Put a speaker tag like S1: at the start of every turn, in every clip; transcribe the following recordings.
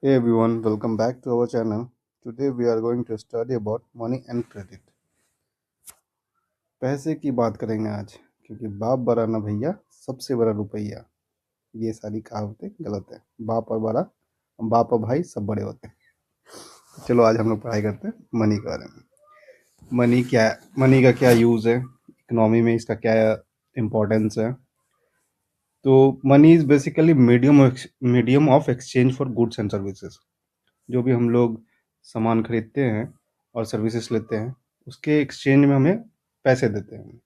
S1: Hey everyone, welcome back to our channel. Today we are going to study about money and credit. पैसे की बात करेंगे आज क्योंकि बाप बड़ा ना भैया सबसे बड़ा रुपया। ये सारी कहावतें गलत है। बाप और भाई सब बड़े होते हैं। चलो आज हम लोग पढ़ाई करते हैं मनी के बारे में। मनी क्या है, मनी का क्या यूज़ है, इकोनॉमी में इसका क्या इम्पोर्टेंस है। तो money is basically medium of exchange for goods and services. जो भी हम लोग सामान खरीदते हैं और सर्विसेज लेते हैं, उसके एक्सचेंज में हमें पैसे देते हैं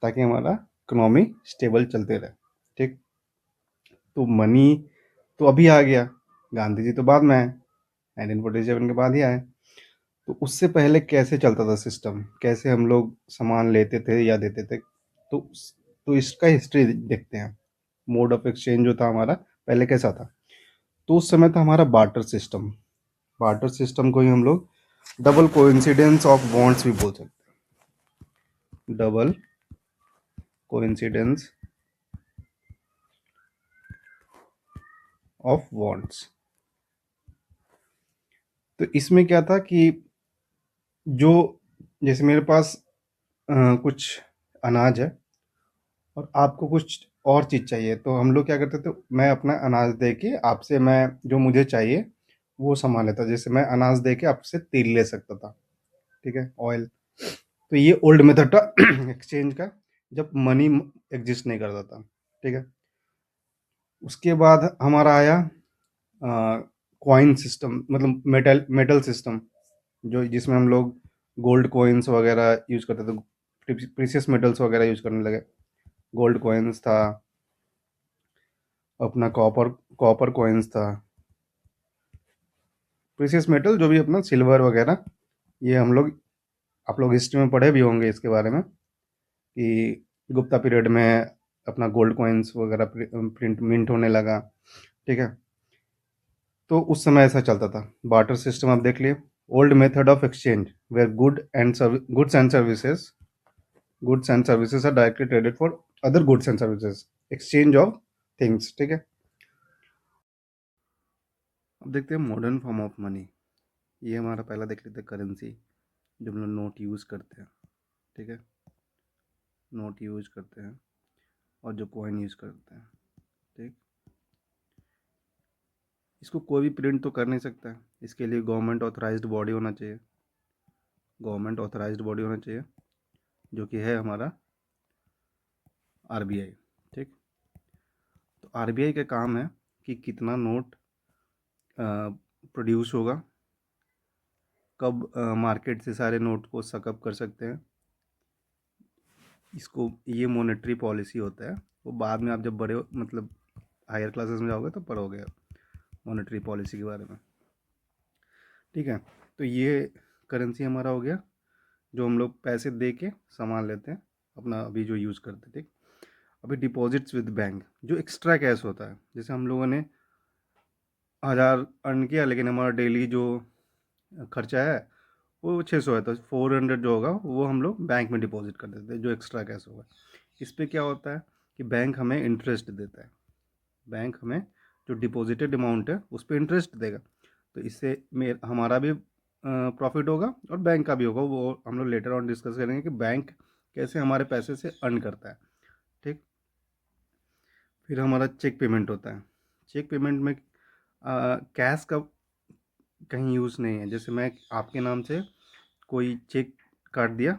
S1: ताकि हमारा इकोनॉमी स्टेबल चलते रहे। ठीक। तो मनी तो अभी आ गया, गांधी जी तो बाद में आए, 1947 के बाद ही आए। तो उससे पहले कैसे चलता था सिस्टम, कैसे हम लोग सामान लेते थे या देते थे, तो इसका हिस्ट्री देखते हैं। मोड ऑफ एक्सचेंज जो था हमारा पहले कैसा था। तो उस समय था हमारा बार्टर सिस्टम। बार्टर सिस्टम को ही हम लोग डबल कोइंसिडेंस ऑफ बॉन्ड्स भी बोल सकते हैं। Double coincidence of bonds. तो इसमें क्या था कि जो जैसे मेरे पास कुछ अनाज है और आपको कुछ और चीज़ चाहिए, तो हम लोग क्या करते थे, मैं अपना अनाज दे के आपसे मैं जो मुझे चाहिए वो सामान लेता। जैसे मैं अनाज दे के आपसे तेल ले सकता था, ठीक है, ऑयल। तो ये ओल्ड मेथड था एक्सचेंज का, जब मनी एग्जिस्ट नहीं करता था। ठीक है। उसके बाद हमारा आया कॉइन सिस्टम, मतलब मेटल मेटल सिस्टम, जो जिसमें हम लोग गोल्ड कॉइन्स वगैरह यूज करते थे, प्रीसियस मेटल्स वगैरह यूज करने लगे। गोल्ड कॉइन्स था, अपना कॉपर कॉपर कॉइन्स था, प्रीसियस मेटल जो भी अपना सिल्वर वगैरह। ये हम लोग, आप लोग हिस्ट्री में पढ़े भी होंगे इसके बारे में कि गुप्ता पीरियड में अपना गोल्ड कॉइन्स वगैरह प्रिंट मिंट होने लगा। ठीक है। तो उस समय ऐसा चलता था बार्टर सिस्टम। आप देख लिए, old method of exchange where goods and services are directly traded for other goods and services, exchange of things. ठीक है। अब देखते हैं मॉडर्न फॉर्म ऑफ मनी। ये हमारा पहला देख लेते हैं, करेंसी, जो हम लोग नोट यूज़ करते हैं। ठीक है, नोट यूज करते हैं और जो कॉइन यूज़ करते हैं। ठीक। इसको कोई भी प्रिंट तो कर नहीं सकता है, इसके लिए गवर्नमेंट ऑथराइज्ड बॉडी होना चाहिए। गवर्नमेंट ऑथराइज्ड बॉडी होना चाहिए, जो कि है हमारा आरबीआई। ठीक। तो आरबीआई का काम है कि कितना नोट प्रोड्यूस होगा, कब मार्केट से सारे नोट को सकअप कर सकते हैं। इसको, ये मॉनेटरी पॉलिसी होता है। वो बाद में आप जब बड़े मतलब हायर क्लासेस में जाओगे तो पढ़ोगे मॉनेटरी पॉलिसी के बारे में। ठीक है। तो ये करेंसी हमारा हो गया, जो हम लोग पैसे दे के सामान लेते हैं, अपना अभी जो यूज़ करते हैं। ठीक। अभी डिपॉजिट्स विद बैंक, जो एक्स्ट्रा कैश होता है। जैसे हम लोगों ने 1000 अर्न किया, लेकिन हमारा डेली जो खर्चा है वो 600 है, तो 400 जो होगा वो हम लोग बैंक में डिपॉजिट कर देते हैं, जो एक्स्ट्रा कैश होगा। इस पर क्या होता है कि बैंक हमें इंटरेस्ट देता है। बैंक हमें जो डिपॉजिटेड अमाउंट है उस पर इंटरेस्ट देगा। तो इससे हमारा भी प्रॉफिट होगा और बैंक का भी होगा। वो हम लोग लेटर ऑन डिस्कस करेंगे कि बैंक कैसे हमारे पैसे से अर्न करता है। ठीक। फिर हमारा चेक पेमेंट होता है। चेक पेमेंट में कैश का कहीं यूज़ नहीं है। जैसे मैं आपके नाम से कोई चेक काट दिया,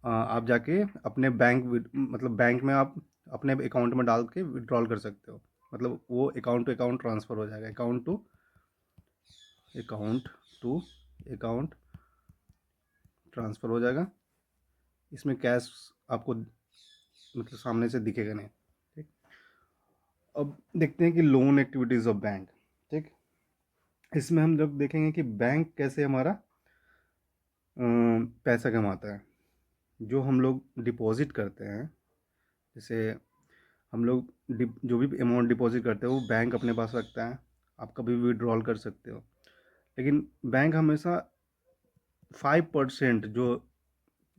S1: आप जाके अपने बैंक मतलब बैंक में आप अपने अकाउंट में डाल के विड्रॉल कर सकते हो। मतलब वो अकाउंट टू अकाउंट ट्रांसफ़र हो जाएगा, अकाउंट टू अकाउंट ट्रांसफ़र हो जाएगा। इसमें कैश आपको मतलब सामने से दिखेगा नहीं। ठीक। अब देखते हैं कि लोन एक्टिविटीज़ ऑफ बैंक। ठीक। इसमें हम जब देखेंगे कि बैंक कैसे हमारा पैसा कमाता है। जो हम लोग डिपॉजिट करते हैं, जैसे हम लोग जो भी अमाउंट डिपॉजिट करते हैं वो बैंक अपने पास रखता है। आप कभी भी विड्रॉल कर सकते हो, लेकिन बैंक हमेशा 5% जो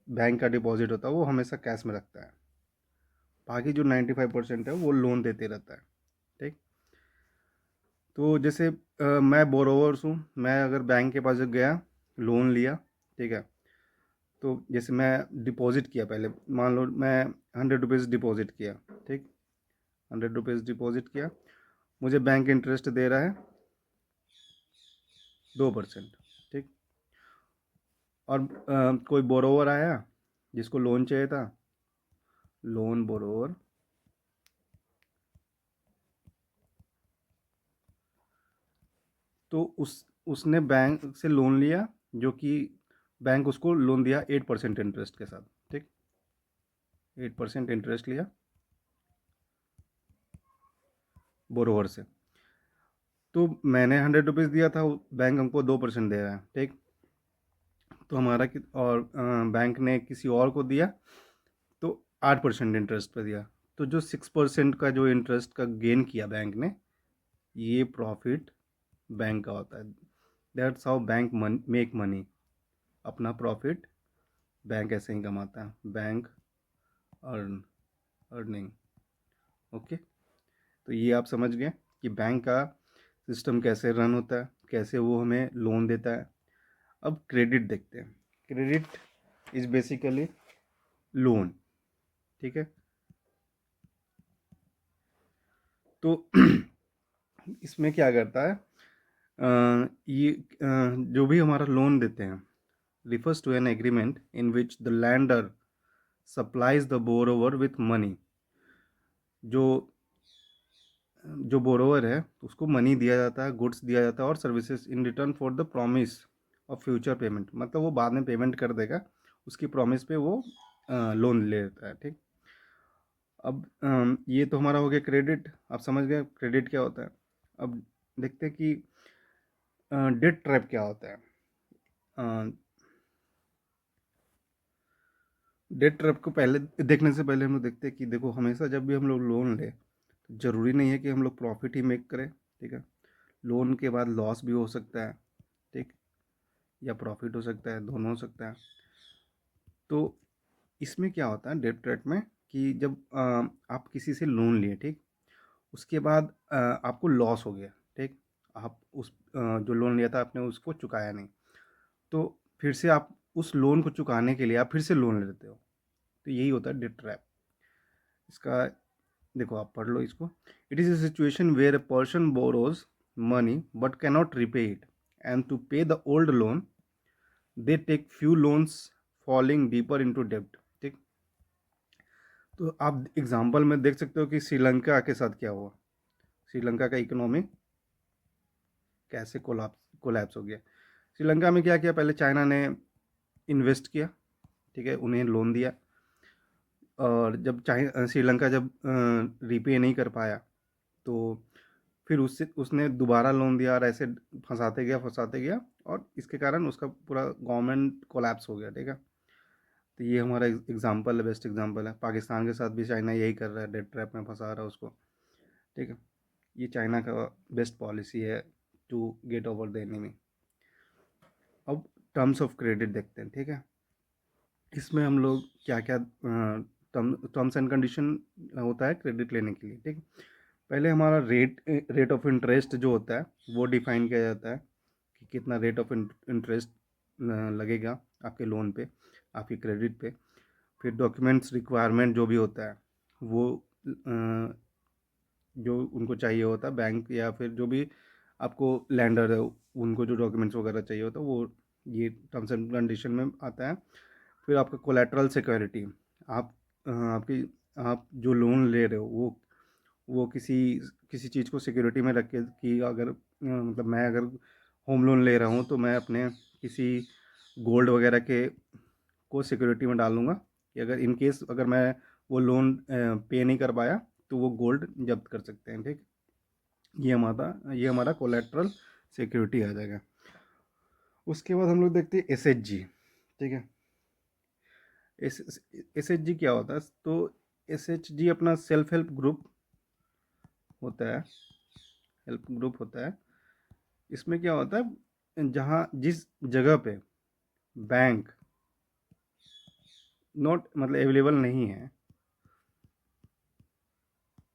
S1: बैंक का डिपॉजिट होता है वो हमेशा कैश में रखता है। बाकी जो 95% है वो लोन देते रहता है। ठीक। तो जैसे मैं बोरोवर्स हूँ, मैं अगर बैंक के पास गया, लोन लिया, ठीक है, तो जैसे मैं डिपॉजिट किया, पहले मान लो मैं 100 रुपीज़ डिपॉजिट किया, ठीक, 100 रुपीज़ डिपॉजिट किया, मुझे बैंक इंटरेस्ट दे रहा है 2%, ठीक। और कोई बोरोवर आया जिसको लोन चाहिए था, लोन बोरोवर, तो उसने बैंक से लोन लिया, जो कि बैंक उसको लोन दिया 8% इंटरेस्ट के साथ, ठीक, 8% इंटरेस्ट लिया बोरोवर से। तो मैंने 100 रुपीज़ दिया था, बैंक हमको 2% दे रहा है, ठीक। तो हमारा और बैंक ने किसी और को दिया तो 8% इंटरेस्ट पे दिया। तो जो 6% का जो इंटरेस्ट का गेन किया बैंक ने, ये प्रॉफिट बैंक का होता है। That's how bank make money. अपना प्रॉफिट बैंक ऐसे ही कमाता है, बैंक अर्निंग। ओके, तो ये आप समझ गए कि बैंक का सिस्टम कैसे रन होता है, कैसे वो हमें लोन देता है। अब क्रेडिट देखते हैं। क्रेडिट इज बेसिकली लोन, ठीक है। तो इसमें क्या करता है, ये जो भी हमारा लोन देते हैं, refers to an agreement in which the lender supplies the borrower with money। जो जो बोरोवर है उसको मनी दिया जाता है, गुड्स दिया जाता है और services in return for the promise of future payment. मतलब वो बाद में पेमेंट कर देगा, उसकी प्रॉमिस पे वो लोन ले लेता है, ठीक। अब ये तो हमारा हो गया क्रेडिट। आप समझ गए क्रेडिट क्या होता है। अब देखते हैं कि डेट ट्रैप क्या होता है। डेट ट्रैप को पहले देखने से पहले हम लोग देखते हैं कि देखो, हमेशा जब भी हम लोग लोन ले, तो ज़रूरी नहीं है कि हम लोग प्रॉफिट ही मेक करें, ठीक है। लोन के बाद लॉस भी हो सकता है, ठीक, या प्रॉफिट हो सकता है, दोनों हो सकता है। तो इसमें क्या होता है डेट ट्रैप में, कि जब आप किसी से लोन लिए, ठीक, उसके बाद आपको लॉस हो गया, ठीक, आप उस जो लोन लिया था आपने उसको चुकाया नहीं, तो फिर से आप उस लोन को चुकाने के लिए आप फिर से लोन लेते हो। तो यही होता है डेट ट्रैप। इसका देखो, आप पढ़ लो इसको। It is a situation where a person borrows money but cannot repay it, and to pay the old loan they take few loans falling deeper into डेब्ट, ठीक। तो आप एग्जांपल में देख सकते हो कि श्रीलंका के साथ क्या हुआ। श्रीलंका का इकोनॉमी कैसे कोलैप्स हो गया। श्रीलंका में क्या किया, पहले चाइना ने इन्वेस्ट किया, ठीक है, उन्हें लोन दिया, और जब श्रीलंका जब रीपे नहीं कर पाया, तो फिर उससे उसने दोबारा लोन दिया, और ऐसे फंसाते गया, और इसके कारण उसका पूरा गवर्नमेंट कोलैप्स हो गया, ठीक है। तो ये हमारा एग्जांपल है, बेस्ट एग्जांपल है। पाकिस्तान के साथ भी चाइना यही कर रहा है, डेट ट्रैप में फंसा रहा है उसको, ठीक है। ये चाइना का बेस्ट पॉलिसी है to get over the enemy. अब टर्म्स ऑफ क्रेडिट देखते हैं, ठीक है। इसमें हम लोग क्या क्या टर्म्स एंड कंडीशन होता है क्रेडिट लेने के लिए, ठीक। पहले हमारा रेट ऑफ इंटरेस्ट जो होता है वो डिफाइन किया जाता है, कि कितना रेट ऑफ इंटरेस्ट लगेगा आपके लोन पे, आपके क्रेडिट पे। फिर डॉक्यूमेंट्स रिक्वायरमेंट जो भी होता है, वो जो उनको चाहिए होता है बैंक, या फिर जो भी आपको लैंडर है उनको जो डॉक्यूमेंट्स वगैरह चाहिए होता है, वो ये टर्म्स एंड कंडीशन में आता है। फिर आपका कोलेटरल सिक्योरिटी, आप आपकी आप जो लोन ले रहे हो वो किसी किसी चीज़ को सिक्योरिटी में रख के, कि अगर मतलब मैं अगर होम लोन ले रहा हूँ, तो मैं अपने किसी गोल्ड वगैरह के को सिक्योरिटी में डालूंगा, कि अगर इन केस अगर मैं वो लोन पे नहीं कर पाया, तो वो गोल्ड जब्त कर सकते हैं, ठीक। ये हमारा कोलेट्रल सिक्योरिटी आ जाएगा। उसके बाद हम लोग देखते हैं एसएचजी, ठीक है। एसएचजी क्या होता है, तो एसएचजी अपना सेल्फ हेल्प ग्रुप होता है, हेल्प ग्रुप होता है। इसमें क्या होता है, जहाँ जिस जगह पे बैंक नॉट मतलब अवेलेबल नहीं है,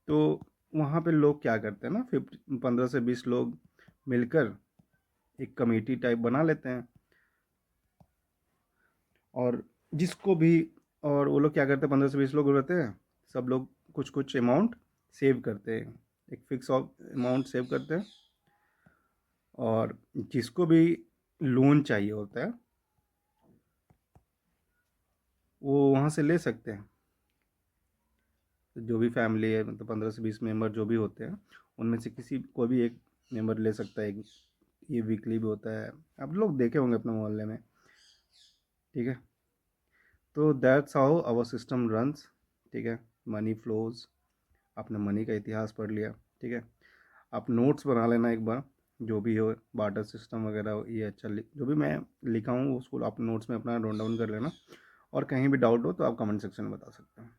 S1: तो वहाँ पे लोग क्या करते हैं ना, 15 से 20 लोग मिलकर एक कमेटी टाइप बना लेते हैं, और जिसको भी, और वो लोग क्या करते हैं, 15 से 20 लोग रहते हैं, सब लोग कुछ कुछ अमाउंट सेव करते हैं, एक फिक्स अमाउंट सेव करते हैं, और जिसको भी लोन चाहिए होता है वो वहाँ से ले सकते हैं। तो जो भी फैमिली है, मतलब 15 से 20 मेंबर जो भी होते हैं, उनमें से किसी कोई भी एक मेंबर ले सकता है। ये वीकली भी होता है, आप लोग देखे होंगे अपने मोहल्ले में। ठीक है, तो that's how our system runs. ठीक है, मनी फ्लोज, आपने मनी का इतिहास पढ़ लिया। ठीक है, आप नोट्स बना लेना एक बार, जो भी हो, बार्टर सिस्टम वगैरह, ये अच्छा जो भी मैं लिखा हूँ उसको आप नोट्स में अपना नोट डाउन कर लेना, और कहीं भी डाउट हो तो आप कमेंट सेक्शन में बता सकते हैं।